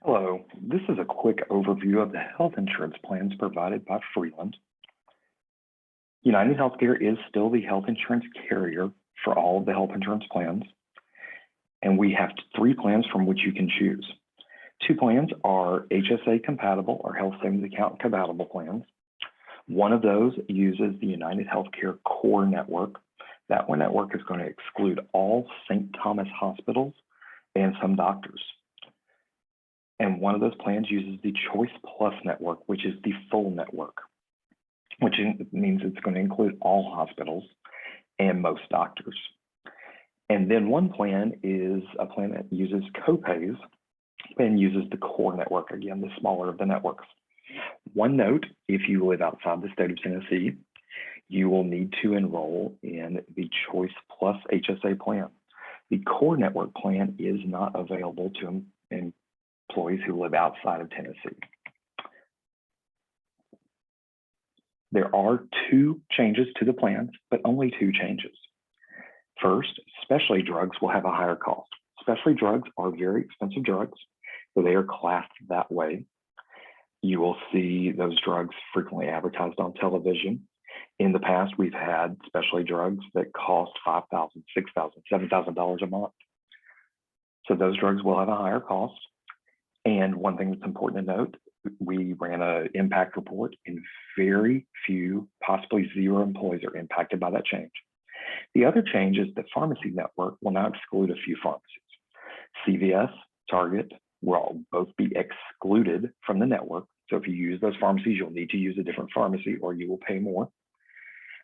Hello, this is a quick overview of the health insurance plans provided by Freeland. United Healthcare is still the health insurance carrier for all of the health insurance plans, and we have three plans from which you can choose. Two plans are HSA compatible or health savings account compatible plans. One of those uses the United Healthcare core network. That one network is going to exclude all St. Thomas hospitals and some doctors. And one of those plans uses the Choice Plus network, which is the full network, which means it's going to include all hospitals and most doctors. And then one plan is a plan that uses copays and uses the core network, again, the smaller of the networks. One note, if you live outside the state of Tennessee, you will need to enroll in the Choice Plus HSA plan. The core network plan is not available to employees who live outside of Tennessee. There are two changes to the plans, but only two changes. First, specialty drugs will have a higher cost. Specialty drugs are very expensive drugs, so they are classed that way. You will see those drugs frequently advertised on television. In the past, we've had specialty drugs that cost $5,000, $6,000, $7,000 a month. So those drugs will have a higher cost. And one thing that's important to note, we ran an impact report and very few, possibly zero employees are impacted by that change. The other change is the pharmacy network will now exclude a few pharmacies. CVS, Target will both be excluded from the network. So if you use those pharmacies, you'll need to use a different pharmacy or you will pay more.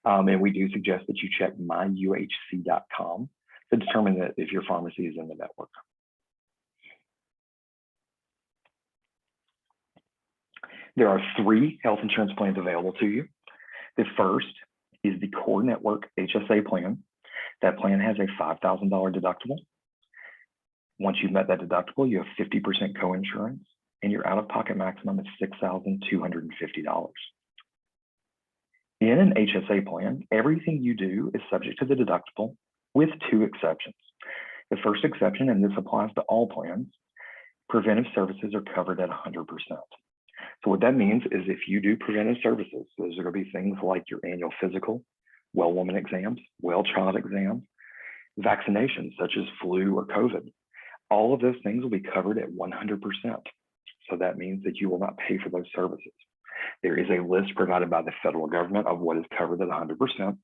And we do suggest that you check myuhc.com to determine that if your pharmacy is in the network. There are three health insurance plans available to you. The first is the Core Network HSA plan. That plan has a $5,000 deductible. Once you've met that deductible, you have 50% coinsurance, and your out-of-pocket maximum is $6,250. In an HSA plan, everything you do is subject to the deductible with two exceptions. The first exception, and this applies to all plans, preventive services are covered at 100%. So what that means is if you do preventive services, those are going to be things like your annual physical, well woman exams, well child exams, vaccinations such as flu or COVID. All of those things will be covered at 100%. So that means that you will not pay for those services. There is a list provided by the federal government of what is covered at 100%.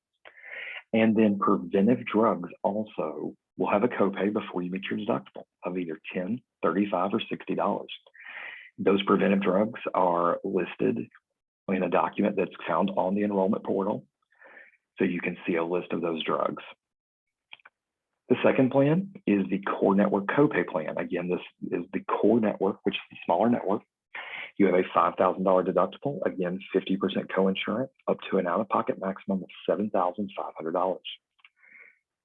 And then preventive drugs also will have a copay before you meet your deductible of either $10, $35, or $60. Those preventive drugs are listed in a document that's found on the enrollment portal. So you can see a list of those drugs. The second plan is the Core Network Copay Plan. Again, this is the Core Network, which is the smaller network. You have a $5,000 deductible, again, 50% coinsurance, up to an out-of-pocket maximum of $7,500.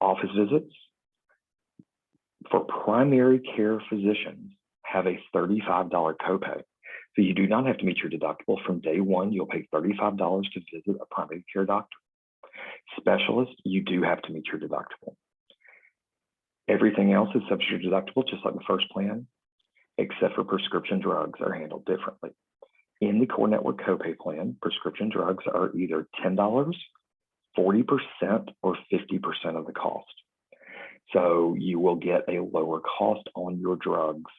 Office visits for primary care physicians have a $35 copay. So you do not have to meet your deductible. From day one, you'll pay $35 to visit a primary care doctor. Specialists, you do have to meet your deductible. Everything else is subject to deductible, just like the first plan, except for prescription drugs are handled differently. In the Core Network Copay Plan, prescription drugs are either $10, 40%, or 50% of the cost. So you will get a lower cost on your drugs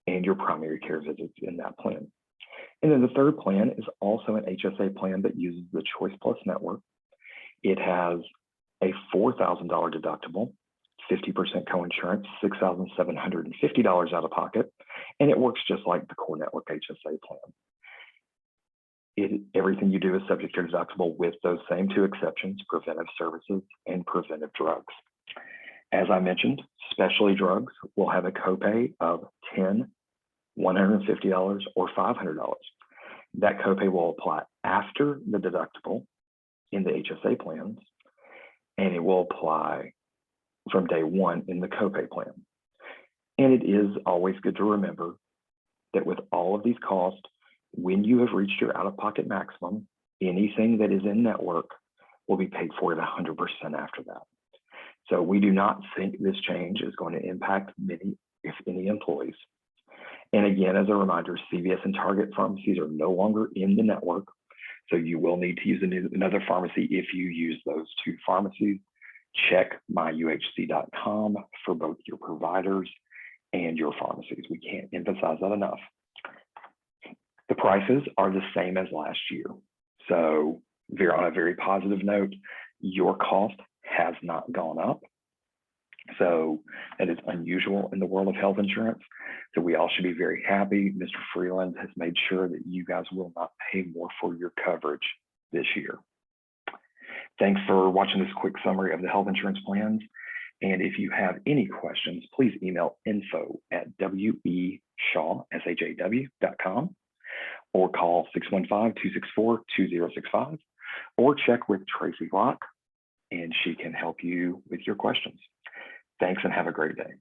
and your primary care visits in that plan. And then the third plan is also an HSA plan that uses the Choice Plus network. It has a $4,000 deductible, 50% coinsurance, $6,750 out of pocket, and it works just like the Core Network HSA plan. Everything you do is subject to deductible with those same two exceptions, preventive services and preventive drugs. As I mentioned, specialty drugs will have a copay of $10, $150, or $500. That copay will apply after the deductible in the HSA plans, and it will apply from day one in the copay plan. And it is always good to remember that with all of these costs, when you have reached your out-of-pocket maximum, anything that is in network will be paid for at 100% after that. So we do not think this change is going to impact many, if any, employees. And again, as a reminder, CVS and Target pharmacies are no longer in the network. So you will need to use another pharmacy if you use those two pharmacies. Check myuhc.com for both your providers and your pharmacies. We can't emphasize that enough. The prices are the same as last year. So on a very positive note, your cost has not gone up. So that is unusual in the world of health insurance. So we all should be very happy. Mr. Freeland has made sure that you guys will not pay more for your coverage this year. Thanks for watching this quick summary of the health insurance plans. And if you have any questions, please email info@weshaw.com or call 615-264-2065 or check with Tracy Locke and she can help you with your questions. Thanks and have a great day.